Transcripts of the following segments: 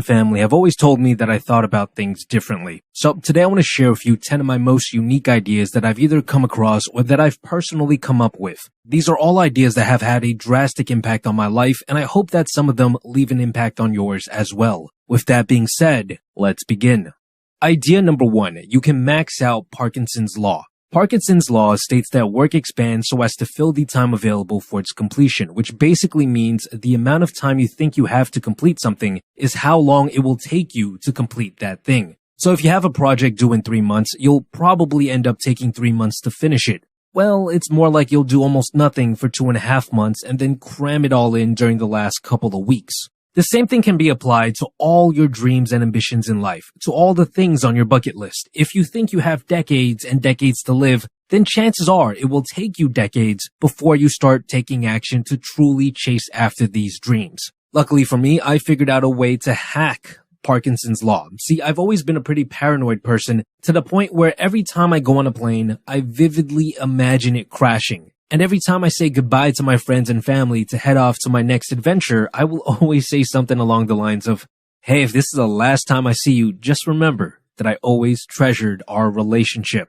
Family have always told me that I thought about things differently. So today I want to share with you 10 of my most unique ideas that I've either come across or that I've personally come up with. These are all ideas that have had a drastic impact on my life, and I hope that some of them leave an impact on yours as well. With that being said, let's begin. Idea number 1. You can max out Parkinson's Law. Parkinson's Law states that work expands so as to fill the time available for its completion, which basically means the amount of time you think you have to complete something is how long it will take you to complete that thing. So if you have a project due in 3 months, you'll probably end up taking 3 months to finish it. Well, it's more like you'll do almost nothing for 2.5 months and then cram it all in during the last couple of weeks. The same thing can be applied to all your dreams and ambitions in life, to all the things on your bucket list. If you think you have decades and decades to live, then chances are it will take you decades before you start taking action to truly chase after these dreams. Luckily for me, I figured out a way to hack Parkinson's Law. See, I've always been a pretty paranoid person to the point where every time I go on a plane, I vividly imagine it crashing. And every time I say goodbye to my friends and family to head off to my next adventure, I will always say something along the lines of, "Hey, if this is the last time I see you, just remember that I always treasured our relationship."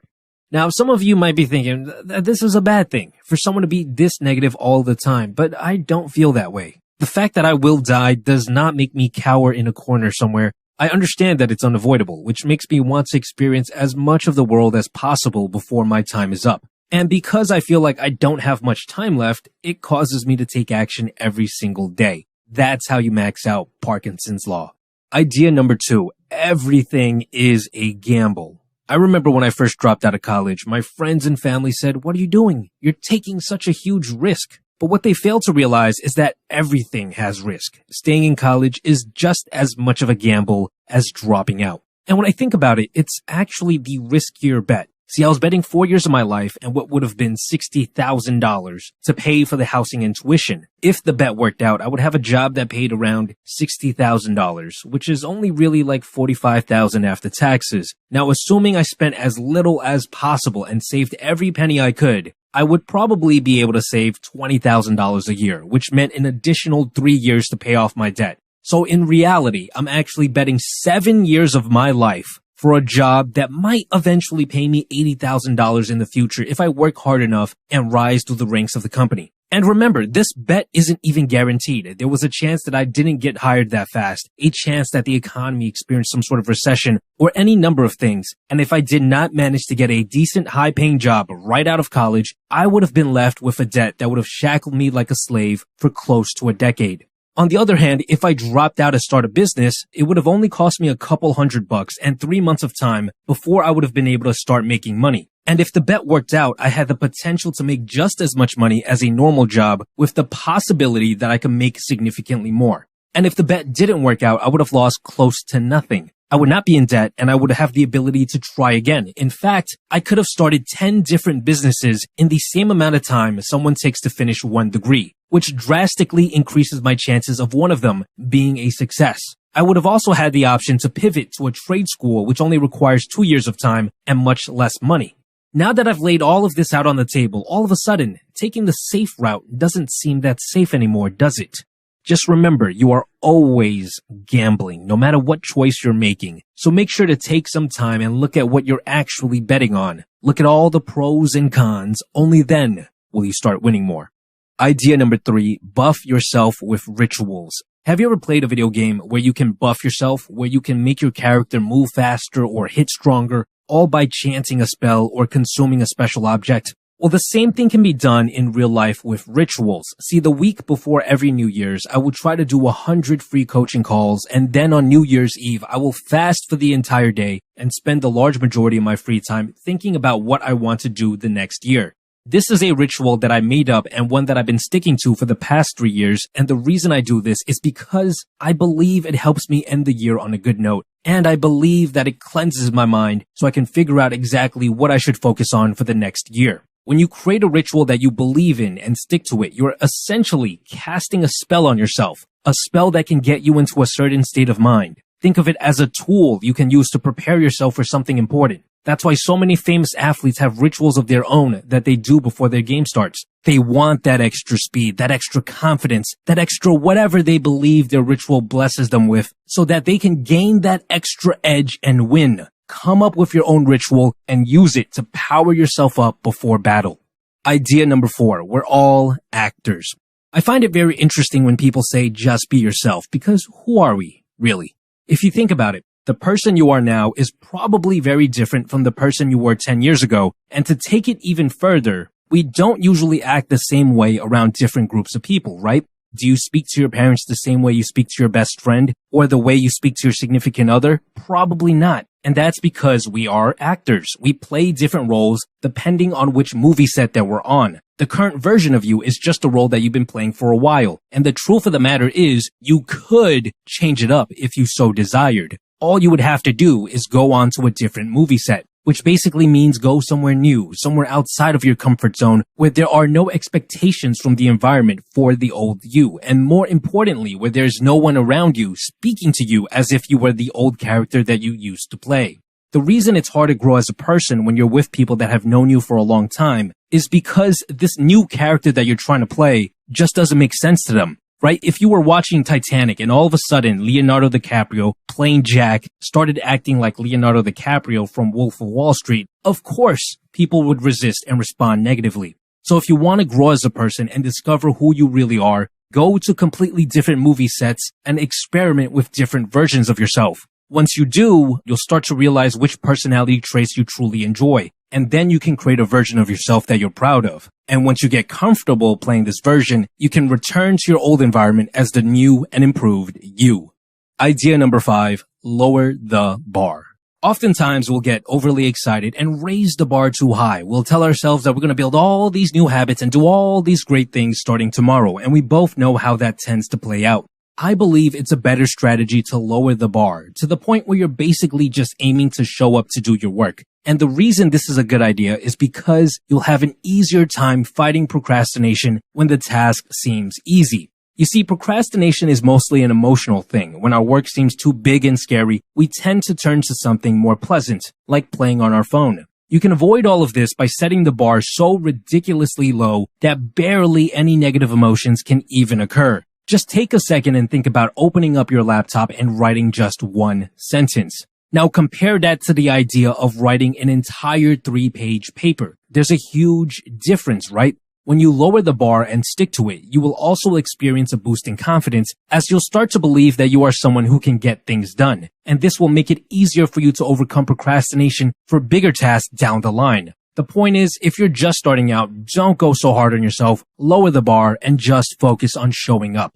Now, some of you might be thinking that this is a bad thing for someone to be this negative all the time, but I don't feel that way. The fact that I will die does not make me cower in a corner somewhere. I understand that it's unavoidable, which makes me want to experience as much of the world as possible before my time is up. And because I feel like I don't have much time left, it causes me to take action every single day. That's how you max out Parkinson's Law. Idea number 2, everything is a gamble. I remember when I first dropped out of college, my friends and family said, "What are you doing? You're taking such a huge risk." But what they fail to realize is that everything has risk. Staying in college is just as much of a gamble as dropping out. And when I think about it, it's actually the riskier bet. See, I was betting 4 years of my life and what would have been $60,000 to pay for the housing and tuition. If the bet worked out, I would have a job that paid around $60,000, which is only really like $45,000 after taxes. Now, assuming I spent as little as possible and saved every penny I could, I would probably be able to save $20,000 a year, which meant an additional 3 years to pay off my debt. So in reality, I'm actually betting 7 years of my life for a job that might eventually pay me $80,000 in the future if I work hard enough and rise through the ranks of the company. And remember, this bet isn't even guaranteed. There was a chance that I didn't get hired that fast, a chance that the economy experienced some sort of recession, or any number of things. And if I did not manage to get a decent high-paying job right out of college, I would have been left with a debt that would have shackled me like a slave for close to a decade. On the other hand, if I dropped out to start a business, it would have only cost me a couple $100 and 3 months of time before I would have been able to start making money. And if the bet worked out, I had the potential to make just as much money as a normal job with the possibility that I could make significantly more. And if the bet didn't work out, I would have lost close to nothing. I would not be in debt and I would have the ability to try again. In fact, I could have started 10 different businesses in the same amount of time someone takes to finish 1 degree, which drastically increases my chances of one of them being a success. I would have also had the option to pivot to a trade school, which only requires 2 years of time and much less money. Now that I've laid all of this out on the table, all of a sudden, taking the safe route doesn't seem that safe anymore, does it? Just remember, you are always gambling, no matter what choice you're making. So make sure to take some time and look at what you're actually betting on. Look at all the pros and cons. Only then will you start winning more. Idea number 3, buff yourself with rituals. Have you ever played a video game where you can buff yourself, where you can make your character move faster or hit stronger, all by chanting a spell or consuming a special object? Well, the same thing can be done in real life with rituals. See, the week before every New Year's, I will try to do 100 free coaching calls, and then on New Year's Eve, I will fast for the entire day and spend the large majority of my free time thinking about what I want to do the next year. This is a ritual that I made up and one that I've been sticking to for the past 3 years, and the reason I do this is because I believe it helps me end the year on a good note, and I believe that it cleanses my mind so I can figure out exactly what I should focus on for the next year. When you create a ritual that you believe in and stick to it, you're essentially casting a spell on yourself, a spell that can get you into a certain state of mind. Think of it as a tool you can use to prepare yourself for something important. That's why so many famous athletes have rituals of their own that they do before their game starts. They want that extra speed, that extra confidence, that extra whatever they believe their ritual blesses them with, so that they can gain that extra edge and win. Come up with your own ritual and use it to power yourself up before battle. Idea number 4, we're all actors. I find it very interesting when people say just be yourself, because who are we, really? If you think about it, the person you are now is probably very different from the person you were 10 years ago, and to take it even further, we don't usually act the same way around different groups of people, right? Do you speak to your parents the same way you speak to your best friend, or the way you speak to your significant other? Probably not. And that's because we are actors. We play different roles depending on which movie set that we're on. The current version of you is just a role that you've been playing for a while. And the truth of the matter is, you could change it up if you so desired. All you would have to do is go on to a different movie set, which basically means go somewhere new, somewhere outside of your comfort zone, where there are no expectations from the environment for the old you, and more importantly, where there's no one around you speaking to you as if you were the old character that you used to play. The reason it's hard to grow as a person when you're with people that have known you for a long time is because this new character that you're trying to play just doesn't make sense to them. Right? If you were watching Titanic and all of a sudden Leonardo DiCaprio, playing Jack, started acting like Leonardo DiCaprio from Wolf of Wall Street, of course, people would resist and respond negatively. So if you want to grow as a person and discover who you really are, go to completely different movie sets and experiment with different versions of yourself. Once you do, you'll start to realize which personality traits you truly enjoy. And then you can create a version of yourself that you're proud of. And once you get comfortable playing this version, you can return to your old environment as the new and improved you. Idea number 5, lower the bar. Oftentimes we'll get overly excited and raise the bar too high. We'll tell ourselves that we're going to build all these new habits and do all these great things starting tomorrow. And we both know how that tends to play out. I believe it's a better strategy to lower the bar to the point where you're basically just aiming to show up to do your work. And the reason this is a good idea is because you'll have an easier time fighting procrastination when the task seems easy. You see, procrastination is mostly an emotional thing. When our work seems too big and scary, we tend to turn to something more pleasant, like playing on our phone. You can avoid all of this by setting the bar so ridiculously low that barely any negative emotions can even occur. Just take a second and think about opening up your laptop and writing just one sentence. Now compare that to the idea of writing an entire 3-page paper. There's a huge difference, right? When you lower the bar and stick to it, you will also experience a boost in confidence as you'll start to believe that you are someone who can get things done. And this will make it easier for you to overcome procrastination for bigger tasks down the line. The point is, if you're just starting out, don't go so hard on yourself, lower the bar, and just focus on showing up.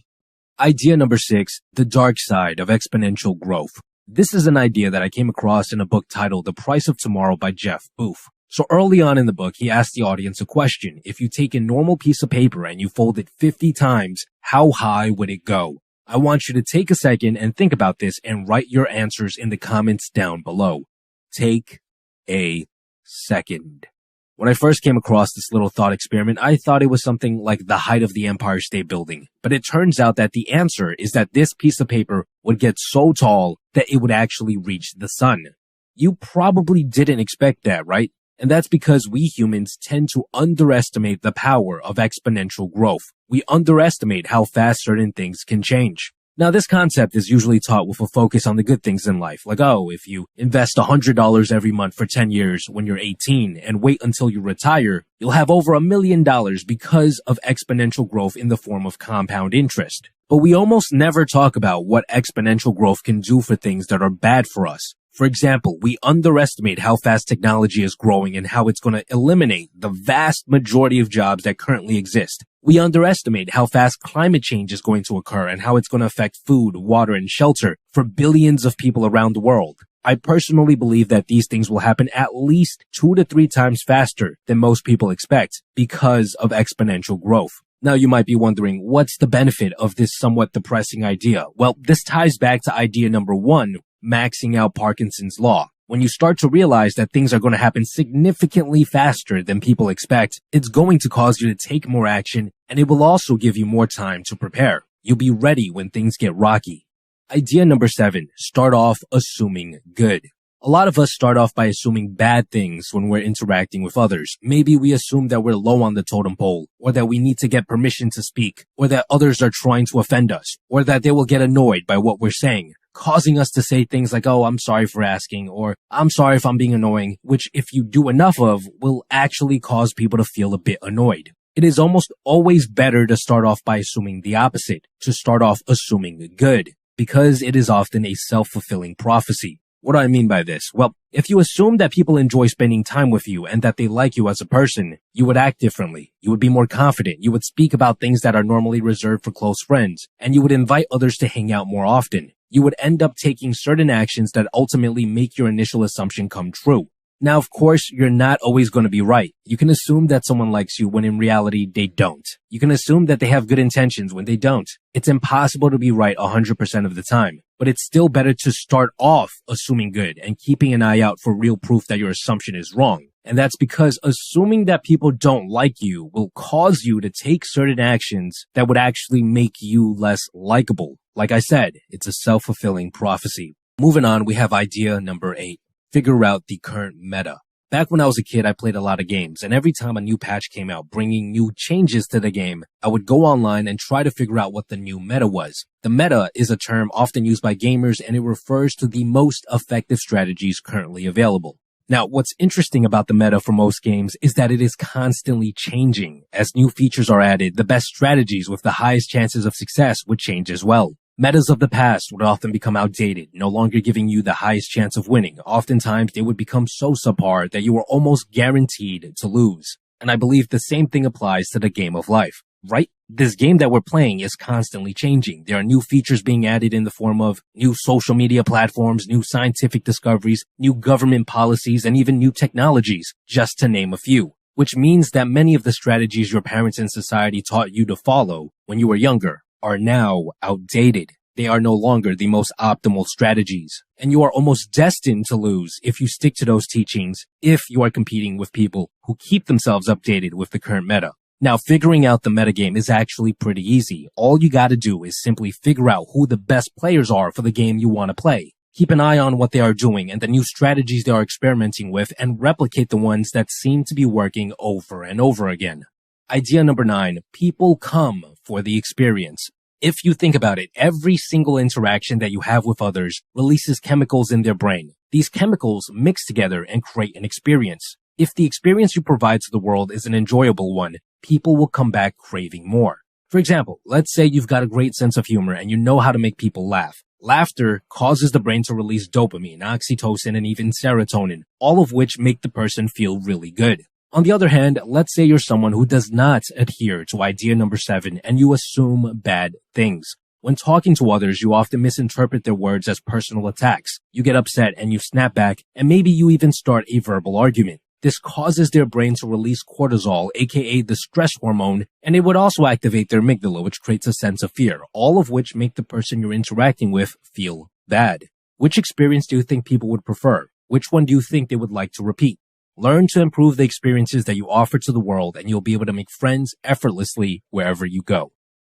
Idea number 6, the dark side of exponential growth. This is an idea that I came across in a book titled The Price of Tomorrow by Jeff Booth. So early on in the book, he asked the audience a question. If you take a normal piece of paper and you fold it 50 times, how high would it go? I want you to take a second and think about this and write your answers in the comments down below. Take a second. When I first came across this little thought experiment, I thought it was something like the height of the Empire State Building. But it turns out that the answer is that this piece of paper would get so tall that it would actually reach the sun. You probably didn't expect that, right? And that's because we humans tend to underestimate the power of exponential growth. We underestimate how fast certain things can change. Now, this concept is usually taught with a focus on the good things in life, like, oh, if you invest $100 every month for 10 years when you're 18 and wait until you retire, you'll have over $1 million because of exponential growth in the form of compound interest. But we almost never talk about what exponential growth can do for things that are bad for us. For example, we underestimate how fast technology is growing and how it's going to eliminate the vast majority of jobs that currently exist. We underestimate how fast climate change is going to occur and how it's going to affect food, water, and shelter for billions of people around the world. I personally believe that these things will happen at least 2 to 3 times faster than most people expect because of exponential growth. Now you might be wondering, what's the benefit of this somewhat depressing idea? Well, this ties back to idea number 1, maxing out Parkinson's law. When you start to realize that things are going to happen significantly faster than people expect, it's going to cause you to take more action, and it will also give you more time to prepare. You'll be ready when things get rocky. Idea number 7, start off assuming good. A lot of us start off by assuming bad things when we're interacting with others. Maybe we assume that we're low on the totem pole, or that we need to get permission to speak, or that others are trying to offend us, or that they will get annoyed by what we're saying, causing us to say things like, oh, I'm sorry for asking, or I'm sorry if I'm being annoying, which if you do enough of, will actually cause people to feel a bit annoyed. It is almost always better to start off by assuming the opposite, to start off assuming good, because it is often a self-fulfilling prophecy. What do I mean by this? Well, if you assume that people enjoy spending time with you and that they like you as a person, you would act differently. You would be more confident. You would speak about things that are normally reserved for close friends, and you would invite others to hang out more often. You would end up taking certain actions that ultimately make your initial assumption come true. Now, of course, you're not always going to be right. You can assume that someone likes you when in reality they don't. You can assume that they have good intentions when they don't. It's impossible to be right 100% of the time, but it's still better to start off assuming good and keeping an eye out for real proof that your assumption is wrong. And that's because assuming that people don't like you will cause you to take certain actions that would actually make you less likable. Like I said, it's a self-fulfilling prophecy. Moving on, we have idea number 8. Figure out the current meta. Back when I was a kid, I played a lot of games, and every time a new patch came out bringing new changes to the game, I would go online and try to figure out what the new meta was. The meta is a term often used by gamers, and it refers to the most effective strategies currently available. Now, what's interesting about the meta for most games is that it is constantly changing. As new features are added, the best strategies with the highest chances of success would change as well. Metas of the past would often become outdated, no longer giving you the highest chance of winning. Oftentimes, they would become so subpar that you were almost guaranteed to lose. And I believe the same thing applies to the game of life, right? This game that we're playing is constantly changing. There are new features being added in the form of new social media platforms, new scientific discoveries, new government policies, and even new technologies, just to name a few. Which means that many of the strategies your parents and society taught you to follow when you were younger are now outdated. They are no longer the most optimal strategies, and you are almost destined to lose if you stick to those teachings if you are competing with people who keep themselves updated with the current meta. Now, figuring out the metagame is actually pretty easy. All you gotta do is simply figure out who the best players are for the game you want to play. Keep an eye on what they are doing and the new strategies they are experimenting with, and replicate the ones that seem to be working over and over again. Idea number 9, people come for the experience. If you think about it, every single interaction that you have with others releases chemicals in their brain. These chemicals mix together and create an experience. If the experience you provide to the world is an enjoyable one, people will come back craving more. For example, let's say you've got a great sense of humor and you know how to make people laugh. Laughter causes the brain to release dopamine, oxytocin, and even serotonin, all of which make the person feel really good. On the other hand, let's say you're someone who does not adhere to idea number 7 and you assume bad things. When talking to others, you often misinterpret their words as personal attacks. You get upset and you snap back, and maybe you even start a verbal argument. This causes their brain to release cortisol, aka the stress hormone, and it would also activate their amygdala, which creates a sense of fear, all of which make the person you're interacting with feel bad. Which experience do you think people would prefer? Which one do you think they would like to repeat? Learn to improve the experiences that you offer to the world, and you'll be able to make friends effortlessly wherever you go.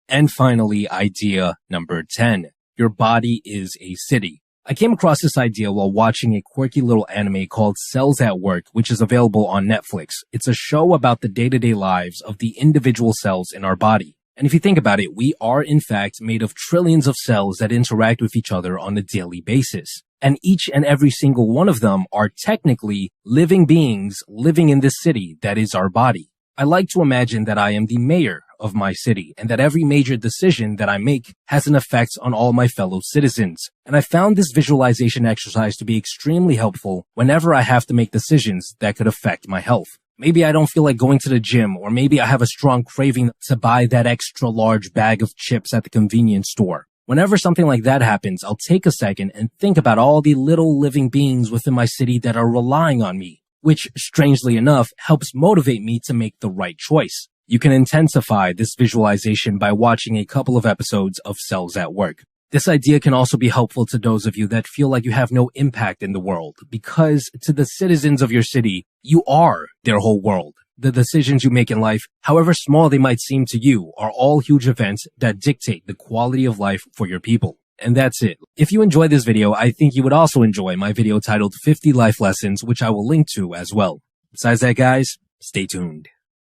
And finally, idea number 10. Your body is a city. I came across this idea while watching a quirky little anime called Cells at Work, which is available on Netflix. It's a show about the day-to-day lives of the individual cells in our body. And if you think about it, we are in fact made of trillions of cells that interact with each other on a daily basis. And each and every single one of them are technically living beings living in this city that is our body. I like to imagine that I am the mayor of my city and that every major decision that I make has an effect on all my fellow citizens. And I found this visualization exercise to be extremely helpful whenever I have to make decisions that could affect my health. Maybe I don't feel like going to the gym, or maybe I have a strong craving to buy that extra large bag of chips at the convenience store. Whenever something like that happens, I'll take a second and think about all the little living beings within my city that are relying on me, which, strangely enough, helps motivate me to make the right choice. You can intensify this visualization by watching a couple of episodes of Cells at Work. This idea can also be helpful to those of you that feel like you have no impact in the world, because to the citizens of your city, you are their whole world. The decisions you make in life, however small they might seem to you, are all huge events that dictate the quality of life for your people. And that's it. If you enjoyed this video, I think you would also enjoy my video titled 50 Life Lessons, which I will link to as well. Besides that, guys, stay tuned.